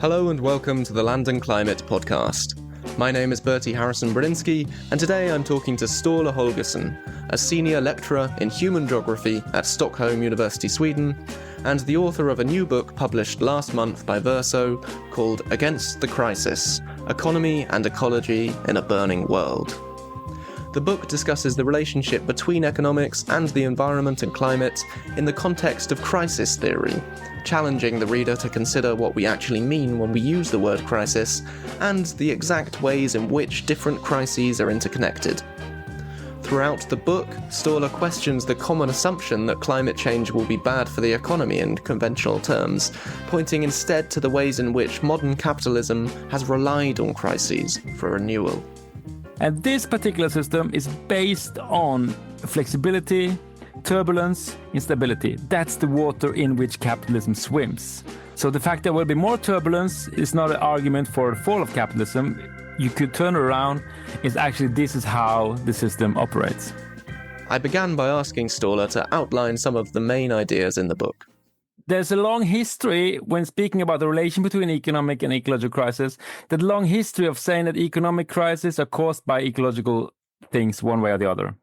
Hello and welcome to the Land and Climate podcast. My name is Bertie Harrison-Brudzinski, and today I'm talking to Ståle Holgersen, a senior lecturer in human geography at Stockholm University, Sweden, and the author of a new book published last month by Verso called Against the Crisis: Economy and Ecology in a Burning World. The book discusses the relationship between economics and the environment and climate in the context of crisis theory, challenging the reader to consider what we actually mean when we use the word crisis and the exact ways in which different crises are interconnected. Throughout the book, Ståle questions the common assumption that climate change will be bad for the economy in conventional terms, pointing instead to the ways in which modern capitalism has relied on crises for renewal. And this particular system is based on flexibility, turbulence, instability. That's the water in which capitalism swims. So the fact there will be more turbulence is not an argument for the fall of capitalism. You could turn it around. It's actually this is how the system operates. I began by asking Ståle to outline some of the main ideas in the book. There's a long history when speaking about the relation between economic and ecological crisis, that long history of saying that economic crises are caused by ecological things one way or the other.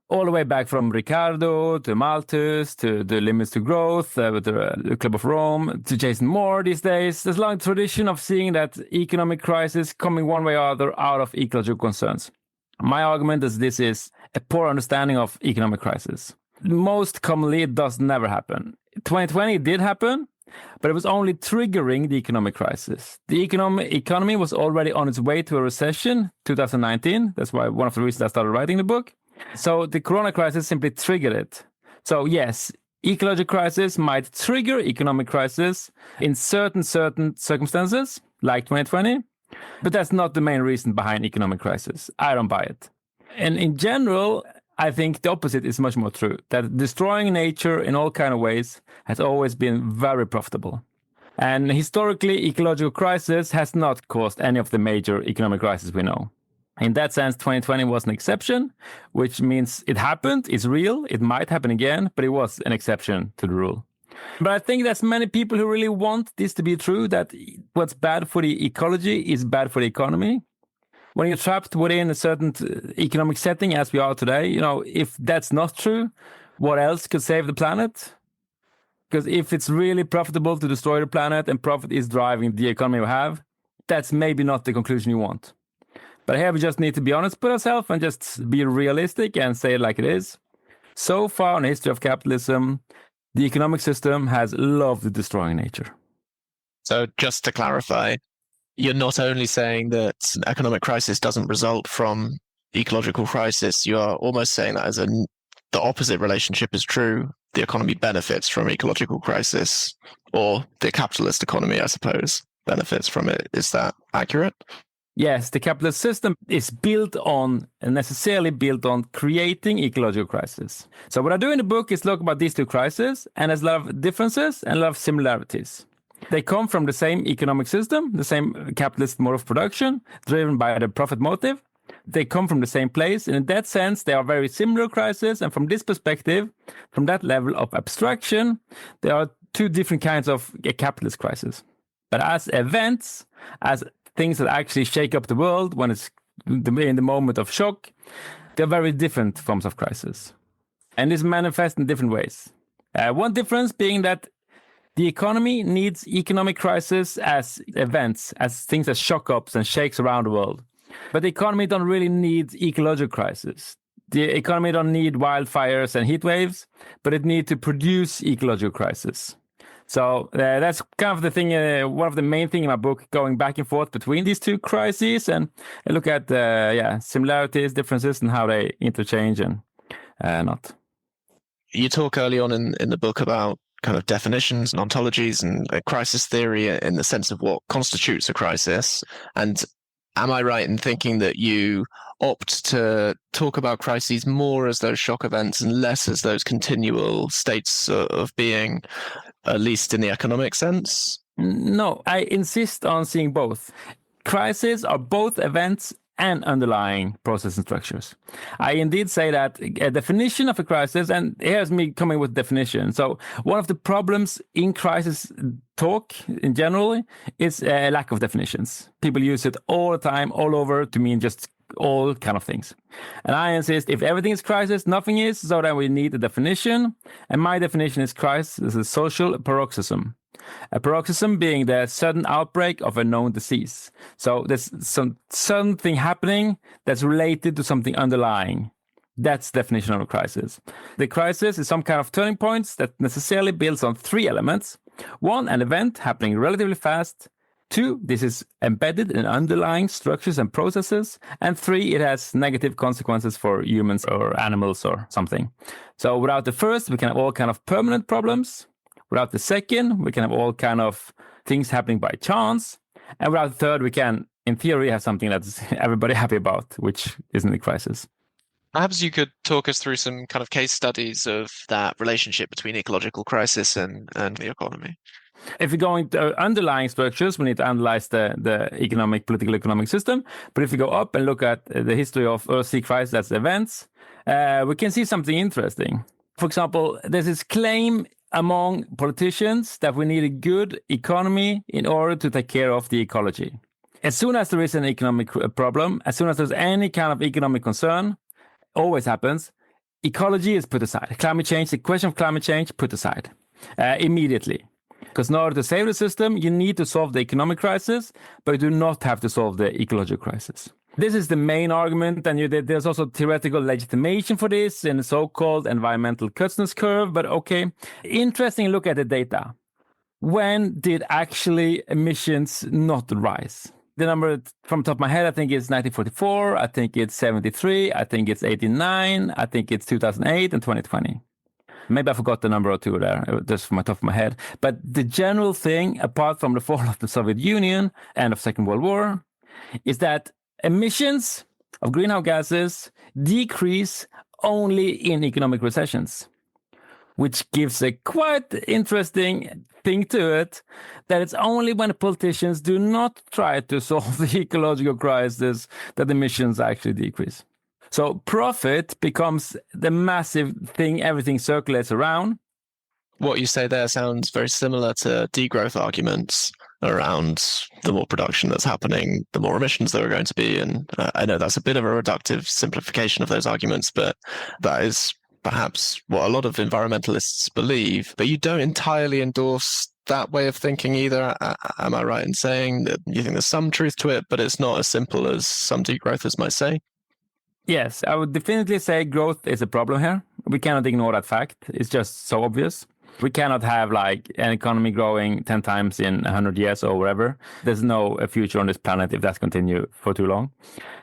All the way back from Ricardo to Malthus to the limits to growth with the Club of Rome to Jason Moore these days. There's a long tradition of seeing that economic crisis coming one way or other out of ecological concerns. My argument is this is a poor understanding of economic crisis. Most commonly, it does never happen. 2020 did happen, but it was only triggering the economic crisis. The economy was already on its way to a recession, 2019. That's why one of the reasons I started writing the book. So the corona crisis simply triggered it. So yes, ecological crisis might trigger economic crisis in certain circumstances, like 2020, but that's not the main reason behind economic crisis. I don't buy it. And in general, I think the opposite is much more true, that destroying nature in all kinds of ways has always been very profitable. And historically, ecological crisis has not caused any of the major economic crises we know. In that sense, 2020 was an exception, which means it happened, it's real, it might happen again, but it was an exception to the rule. But I think there's many people who really want this to be true, that what's bad for the ecology is bad for the economy. When you're trapped within a certain economic setting, as we are today, if that's not true, what else could save the planet? Because if it's really profitable to destroy the planet and profit is driving the economy we have, that's maybe not the conclusion you want. But here we just need to be honest with ourselves and just be realistic and say it like it is. So far in the history of capitalism, the economic system has loved destroying nature. So just to clarify, you're not only saying that economic crisis doesn't result from ecological crisis, you are almost saying that the opposite relationship is true. The economy benefits from ecological crisis, or the capitalist economy, I suppose, benefits from it. Is that accurate? Yes, the capitalist system is necessarily built on creating ecological crisis. So what I do in the book is look about these two crises, and there's a lot of differences and a lot of similarities. They come from the same economic system, the same capitalist mode of production, driven by the profit motive. They come from the same place, and in that sense, they are very similar crises. And from this perspective, from that level of abstraction, there are two different kinds of capitalist crisis. But as events, as things that actually shake up the world when it's in the moment of shock, they're very different forms of crisis. And this manifests in different ways. One difference being that the economy needs economic crisis as events, as things that shock up and shakes around the world. But the economy don't really need ecological crisis. The economy don't need wildfires and heat waves, but it needs to produce ecological crisis. So that's kind of the thing, one of the main things in my book, going back and forth between these two crises and look at similarities, differences, and how they interchange and not. You talk early on in the book about kind of definitions and ontologies and crisis theory in the sense of what constitutes a crisis. And am I right in thinking that you opt to talk about crises more as those shock events and less as those continual states of being, at least in the economic sense? No, I insist on seeing both. Crises are both events and underlying process and structures. I indeed say that a definition of a crisis, and here's me coming with definition. So one of the problems in crisis talk in general is a lack of definitions. People use it all the time, all over, to mean just all kind of things. And I insist, if everything is crisis, nothing is, so then we need a definition. And my definition is crisis is a social paroxysm. A paroxysm being the sudden outbreak of a known disease. So there's something happening that's related to something underlying. That's the definition of a crisis. The crisis is some kind of turning points that necessarily builds on three elements. One, an event happening relatively fast. Two, this is embedded in underlying structures and processes. And three, it has negative consequences for humans or animals or something. So without the first, we can have all kind of permanent problems. Without the second, we can have all kind of things happening by chance. And without the third, we can, in theory, have something that's everybody happy about, which isn't a crisis. Perhaps you could talk us through some kind of case studies of that relationship between ecological crisis and the economy. If we go into underlying structures, we need to analyze the political economic system. But if we go up and look at the history of Earthsea crisis, that's events, we can see something interesting. For example, there's this claim among politicians that we need a good economy in order to take care of the ecology. As soon as there is an economic problem, as soon as there's any kind of economic concern, always happens, ecology is put aside. Climate change, the question of climate change, put aside immediately. Because in order to save the system, you need to solve the economic crisis, but you do not have to solve the ecological crisis. This is the main argument, and there's also theoretical legitimation for this in the so-called environmental customs curve. But okay, interesting look at the data. When did actually emissions not rise? The number from the top of my head, I think it's 1944, I think it's 73, I think it's 89, I think it's 2008 and 2020. Maybe I forgot the number or two there, just from the top of my head. But the general thing, apart from the fall of the Soviet Union and of Second World War, is that emissions of greenhouse gases decrease only in economic recessions, which gives a quite interesting thing to it, that it's only when politicians do not try to solve the ecological crisis that emissions actually decrease. So profit becomes the massive thing everything circulates around. What you say there sounds very similar to degrowth arguments around the more production that's happening, the more emissions there are going to be. And I know that's a bit of a reductive simplification of those arguments, but that is perhaps what a lot of environmentalists believe. But you don't entirely endorse that way of thinking either. Am I right in saying that you think there's some truth to it, but it's not as simple as some degrowthers might say? Yes, I would definitely say growth is a problem here. We cannot ignore that fact. It's just so obvious. We cannot have like an economy growing 10 times in 100 years or whatever. There's no future on this planet if that's continue for too long.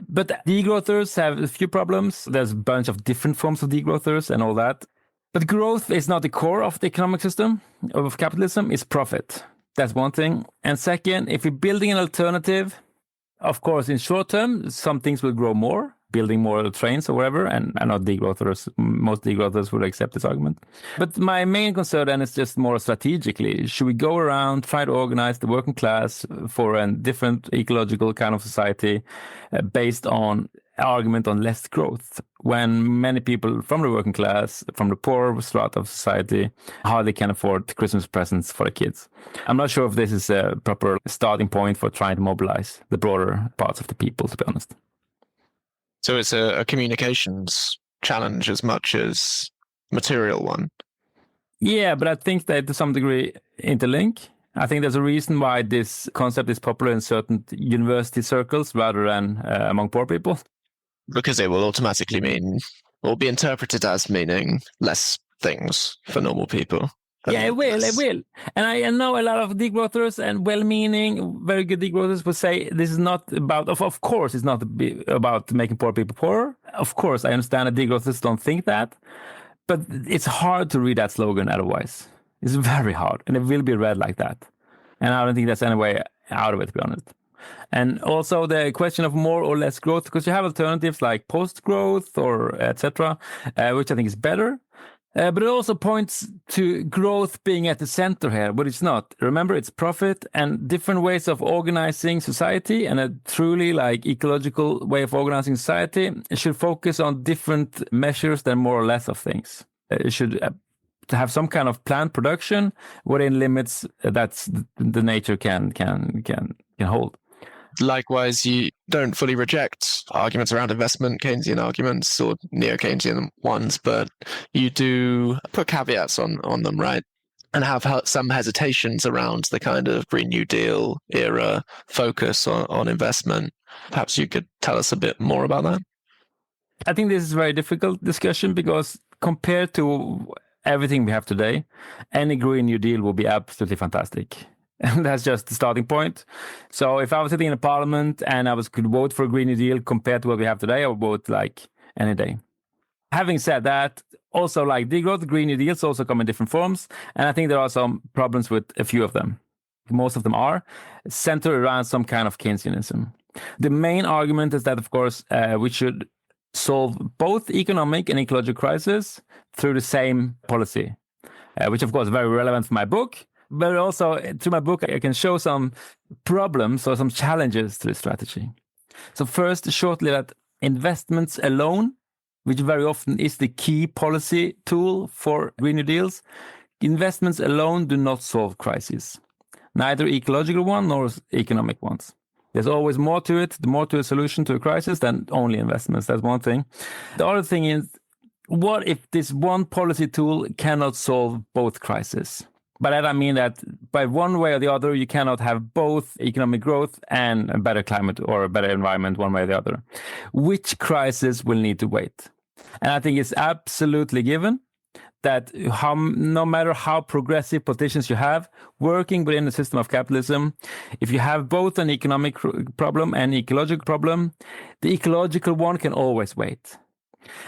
But degrowthers have a few problems. There's a bunch of different forms of degrowthers and all that. But growth is not the core of the economic system of capitalism. It's profit. That's one thing. And second, if we're building an alternative, of course, in short term, some things will grow more, building more trains or whatever, and not degrowthers. Most degrowthers would accept this argument. But my main concern then is just more strategically. Should we go around, try to organize the working class for a different ecological kind of society based on argument on less growth, when many people from the working class, from the poor strata of society, hardly can afford Christmas presents for the kids? I'm not sure if this is a proper starting point for trying to mobilize the broader parts of the people, to be honest. So it's a communications challenge as much as material one. Yeah, but I think they to some degree interlink. I think there's a reason why this concept is popular in certain university circles rather than among poor people. Because it will automatically mean, or be interpreted as meaning less things for normal people. Yeah, it will. And I know a lot of degrowthers and well-meaning, very good degrowthers will say this is not about, of course, it's not about making poor people poorer. Of course, I understand that degrowthers don't think that. But it's hard to read that slogan otherwise. It's very hard, and it will be read like that. And I don't think there's any way out of it, to be honest. And also the question of more or less growth, because you have alternatives like post-growth or etc., which I think is better. But it also points to growth being at the center here, but it's not. Remember, it's profit and different ways of organizing society, and a truly like ecological way of organizing society. It should focus on different measures than more or less of things. It should have some kind of planned production within limits that the nature can hold. Likewise, you don't fully reject arguments around investment, Keynesian arguments or neo-Keynesian ones, but you do put caveats on them, right? And have some hesitations around the kind of Green New Deal era focus on investment. Perhaps you could tell us a bit more about that? I think this is a very difficult discussion because compared to everything we have today, any Green New Deal will be absolutely fantastic. And that's just the starting point. So if I was sitting in a parliament and could vote for a Green New Deal compared to what we have today, I would vote like any day. Having said that, also like degrowth, Green New Deals also come in different forms. And I think there are some problems with a few of them. Most of them are centered around some kind of Keynesianism. The main argument is that, of course, we should solve both economic and ecological crises through the same policy, which of course is very relevant for my book. But also through my book, I can show some problems or some challenges to this strategy. So first, shortly, that investments alone, which very often is the key policy tool for Green New Deals, investments alone do not solve crises, neither ecological ones nor economic ones. There's always more to it, more to a solution to a crisis than only investments. That's one thing. The other thing is, what if this one policy tool cannot solve both crises? By that I mean that by one way or the other, you cannot have both economic growth and a better climate or a better environment one way or the other. Which crisis will need to wait? And I think it's absolutely given that no matter how progressive politicians you have working within the system of capitalism, if you have both an economic problem and ecological problem, the ecological one can always wait.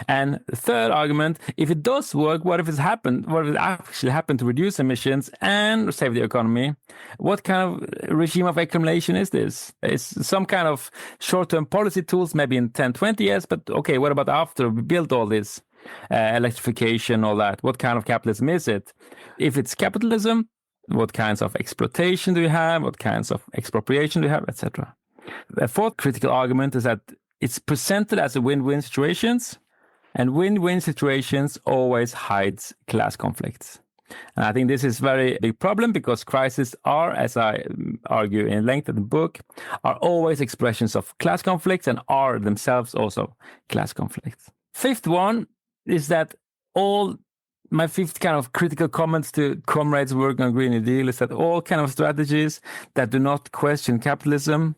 And the third argument, if it does work, what if it actually happened to reduce emissions and save the economy? What kind of regime of accumulation is this? It's some kind of short-term policy tools, maybe in 10, 20 years, but okay, what about after we build all this electrification, all that? What kind of capitalism is it? If it's capitalism, what kinds of exploitation do you have? What kinds of expropriation do you have, etc.? The fourth critical argument is that it's presented as a win-win situations. And win-win situations always hides class conflicts. And I think this is a very big problem because crises are, as I argue in length in the book, are always expressions of class conflicts and are themselves also class conflicts. Fifth one is that my fifth kind of critical comments to comrades working on Green New Deal is that all kind of strategies that do not question capitalism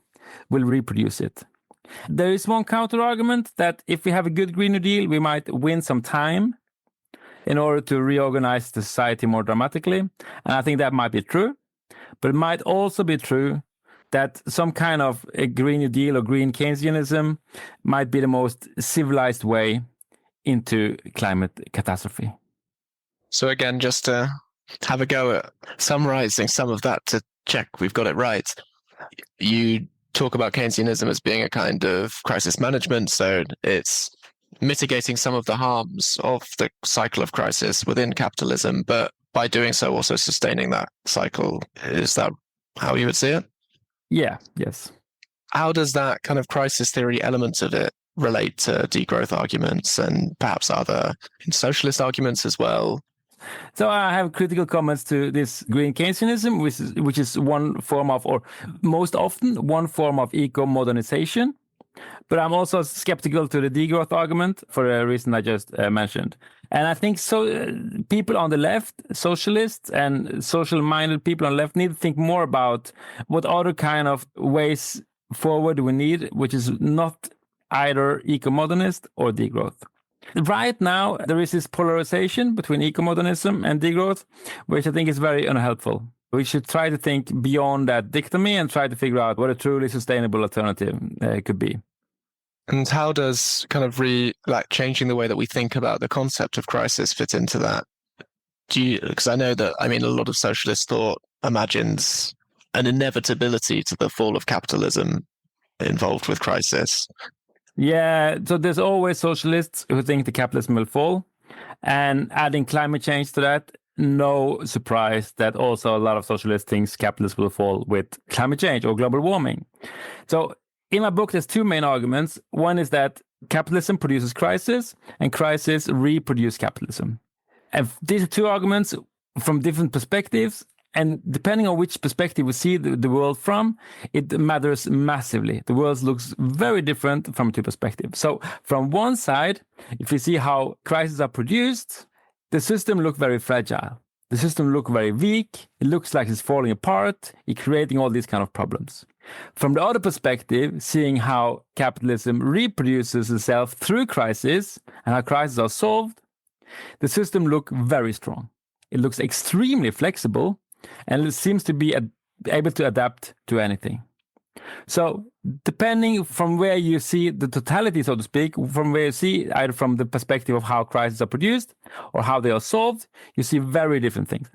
will reproduce it. There is one counter argument that if we have a good Green New Deal, we might win some time in order to reorganize the society more dramatically. And I think that might be true. But it might also be true that some kind of a Green New Deal or green Keynesianism might be the most civilized way into climate catastrophe. So again, just to have a go at summarizing some of that to check we've got it right. You talk about Keynesianism as being a kind of crisis management, so it's mitigating some of the harms of the cycle of crisis within capitalism, but by doing so also sustaining that cycle. Is that how you would see it? Yeah, yes. How does that kind of crisis theory element of it relate to degrowth arguments and perhaps other socialist arguments as well? So I have critical comments to this green Keynesianism, which is one form of, or most often one form of eco-modernization. But I'm also skeptical to the degrowth argument for a reason I just mentioned. And I think people on the left, socialists and social-minded people on the left, need to think more about what other kind of ways forward we need, which is not either eco-modernist or degrowth. Right now, there is this polarization between eco-modernism and degrowth, which I think is very unhelpful. We should try to think beyond that dichotomy and try to figure out what a truly sustainable alternative could be. And how does kind of changing the way that we think about the concept of crisis fit into that? Because I know that, a lot of socialist thought imagines an inevitability to the fall of capitalism involved with crisis. Yeah, so there's always socialists who think the capitalism will fall. And adding climate change to that, no surprise that also a lot of socialists think capitalism will fall with climate change or global warming. So in my book, there's two main arguments. One is that capitalism produces crisis and crisis reproduce capitalism. And these are two arguments from different perspectives. And depending on which perspective we see the world from, it matters massively. The world looks very different from two perspectives. So from one side, if you see how crises are produced, the system looks very fragile. The system looks very weak. It looks like it's falling apart. It's creating all these kind of problems. From the other perspective, seeing how capitalism reproduces itself through crisis and how crises are solved, the system looks very strong. It looks extremely flexible, and it seems to be able to adapt to anything. So depending from where you see the totality, so to speak, from where you see either from the perspective of how crises are produced or how they are solved, you see very different things.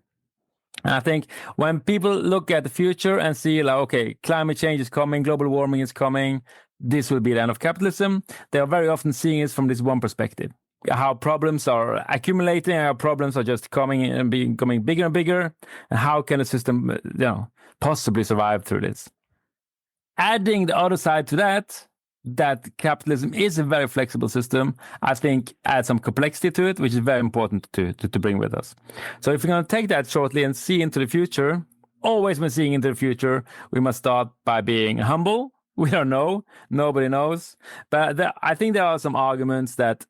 And I think when people look at the future and see like, okay, climate change is coming, global warming is coming, this will be the end of capitalism, they are very often seeing it from this one perspective. How problems are accumulating, how problems are just coming and becoming bigger and bigger, and how can the system, possibly survive through this? Adding the other side to that capitalism is a very flexible system, I think adds some complexity to it, which is very important to bring with us. So if we're going to take that shortly and see into the future, always when seeing into the future, we must start by being humble. We don't know, nobody knows, but I think there are some arguments that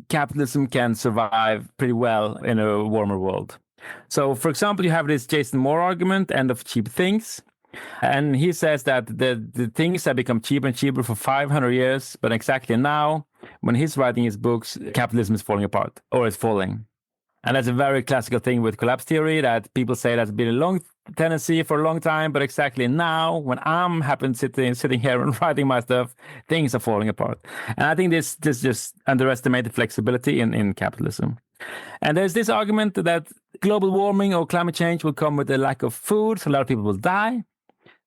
capitalism can survive pretty well in a warmer world. So, for example, you have this Jason Moore argument, end of cheap things. And he says that the things have become cheaper and cheaper for 500 years, but exactly now, when he's writing his books, capitalism is falling apart, or is falling. And that's a very classical thing with collapse theory, that people say that's been a long tendency for a long time, but exactly now, when I'm sitting here and writing my stuff, things are falling apart. And I think this just underestimated flexibility in capitalism. And there's this argument that global warming or climate change will come with a lack of food, so a lot of people will die,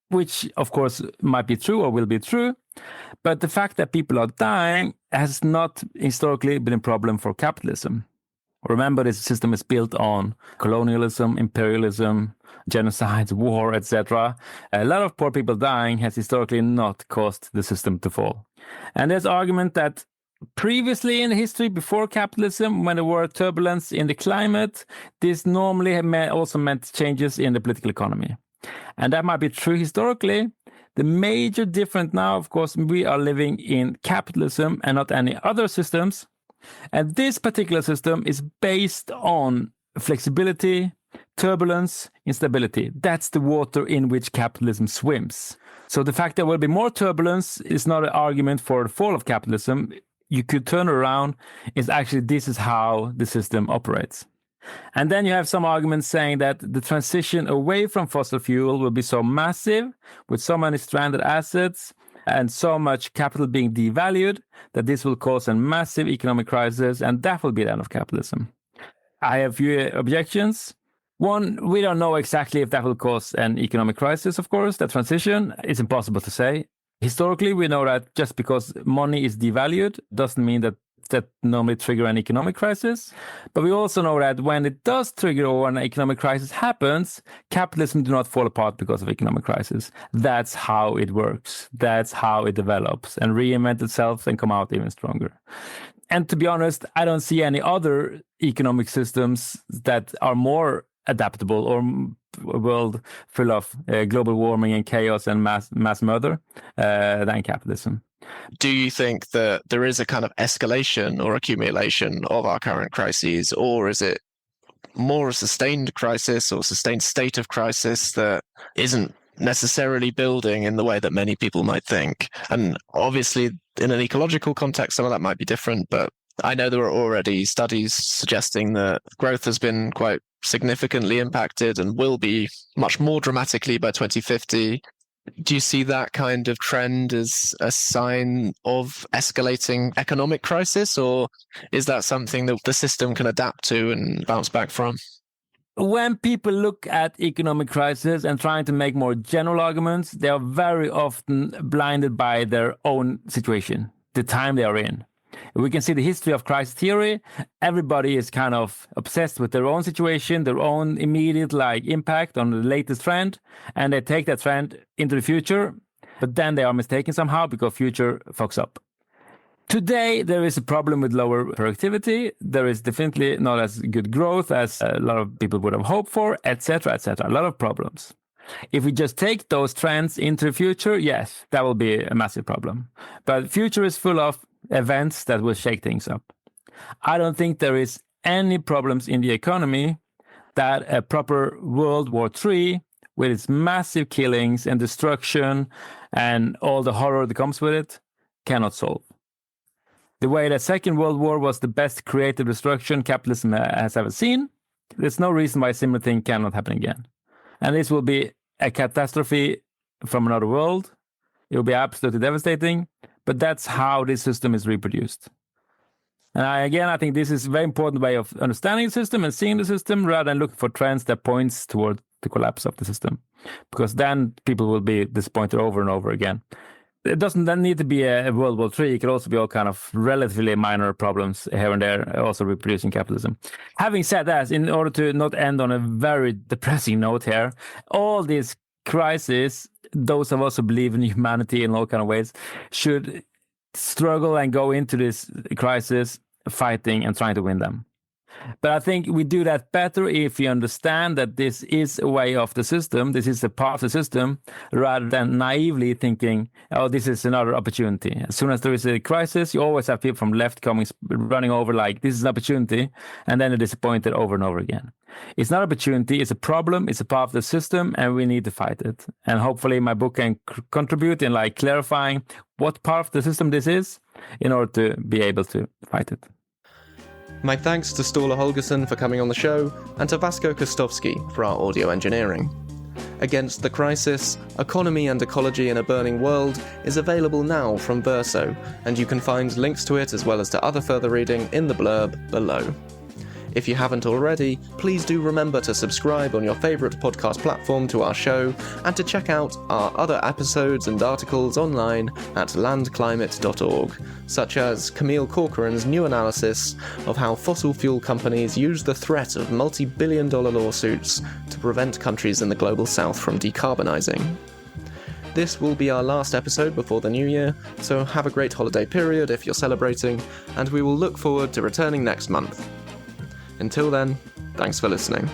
which of course might be true or will be true. But the fact that people are dying has not historically been a problem for capitalism. Remember, this system is built on colonialism, imperialism, genocides, war, etc. A lot of poor people dying has historically not caused the system to fall. And there's argument that previously in history, before capitalism, when there were turbulence in the climate, this normally also meant changes in the political economy. And that might be true historically. The major difference now, of course, we are living in capitalism and not any other systems. And this particular system is based on flexibility, turbulence, instability. That's the water in which capitalism swims. So the fact there will be more turbulence is not an argument for the fall of capitalism. You could turn around. It's actually, this is how the system operates. And then you have some arguments saying that the transition away from fossil fuel will be so massive, with so many stranded assets and so much capital being devalued, that this will cause a massive economic crisis, and that will be the end of capitalism. I have a few objections. One, we don't know exactly if that will cause an economic crisis, of course. That transition is impossible to say. Historically, we know that just because money is devalued doesn't mean that normally trigger an economic crisis. But we also know that when it does trigger or an economic crisis happens, capitalism do not fall apart because of economic crisis. That's how it works. That's how it develops and reinvent itself and come out even stronger. And to be honest, I don't see any other economic systems that are more adaptable or a world full of global warming and chaos and mass murder than capitalism. Do you think that there is a kind of escalation or accumulation of our current crises, or is it more a sustained crisis or sustained state of crisis that isn't necessarily building in the way that many people might think? And obviously, in an ecological context, some of that might be different, but I know there are already studies suggesting that growth has been quite significantly impacted and will be much more dramatically by 2050. Do you see that kind of trend as a sign of escalating economic crisis, or is that something that the system can adapt to and bounce back from? When people look at economic crisis and trying to make more general arguments, they are very often blinded by their own situation, the time they are in. We can see the history of crisis theory. Everybody is kind of obsessed with their own situation, their own immediate impact on the latest trend, and they take that trend into the future, but then they are mistaken somehow because future fucks up. Today, there is a problem with lower productivity. There is definitely not as good growth as a lot of people would have hoped for, etc., etc. A lot of problems. If we just take those trends into the future, yes, that will be a massive problem. But future is full of events that will shake things up. I don't think there is any problems in the economy that a proper World War III, with its massive killings and destruction and all the horror that comes with it, cannot solve. The way the Second World War was the best creative destruction capitalism has ever seen, there's no reason why a similar thing cannot happen again. And this will be a catastrophe from another world. It will be absolutely devastating, but that's how this system is reproduced. And I think this is a very important way of understanding the system and seeing the system rather than looking for trends that points toward the collapse of the system, because then people will be disappointed over and over again. It doesn't then need to be a World War III. It could also be all kind of relatively minor problems here and there, also reproducing capitalism. Having said that, in order to not end on a very depressing note here, all these crises, those of us who believe in humanity in all kind of ways, should struggle and go into this crisis fighting and trying to win them. But I think we do that better if we understand that this is a way of the system, this is a part of the system, rather than naively thinking, oh, this is another opportunity. As soon as there is a crisis, you always have people from left running over like, this is an opportunity, and then they're disappointed over and over again. It's not an opportunity, it's a problem, it's a part of the system, and we need to fight it. And hopefully my book can contribute in clarifying what part of the system this is in order to be able to fight it. My thanks to Ståle Holgersen for coming on the show, and to Vasco Kostovsky for our audio engineering. Against the Crisis, Economy and Ecology in a Burning World is available now from Verso, and you can find links to it as well as to other further reading in the blurb below. If you haven't already, please do remember to subscribe on your favourite podcast platform to our show, and to check out our other episodes and articles online at landclimate.org, such as Camille Corcoran's new analysis of how fossil fuel companies use the threat of multi-billion-dollar lawsuits to prevent countries in the global south from decarbonising. This will be our last episode before the new year, so have a great holiday period if you're celebrating, and we will look forward to returning next month. Until then, thanks for listening.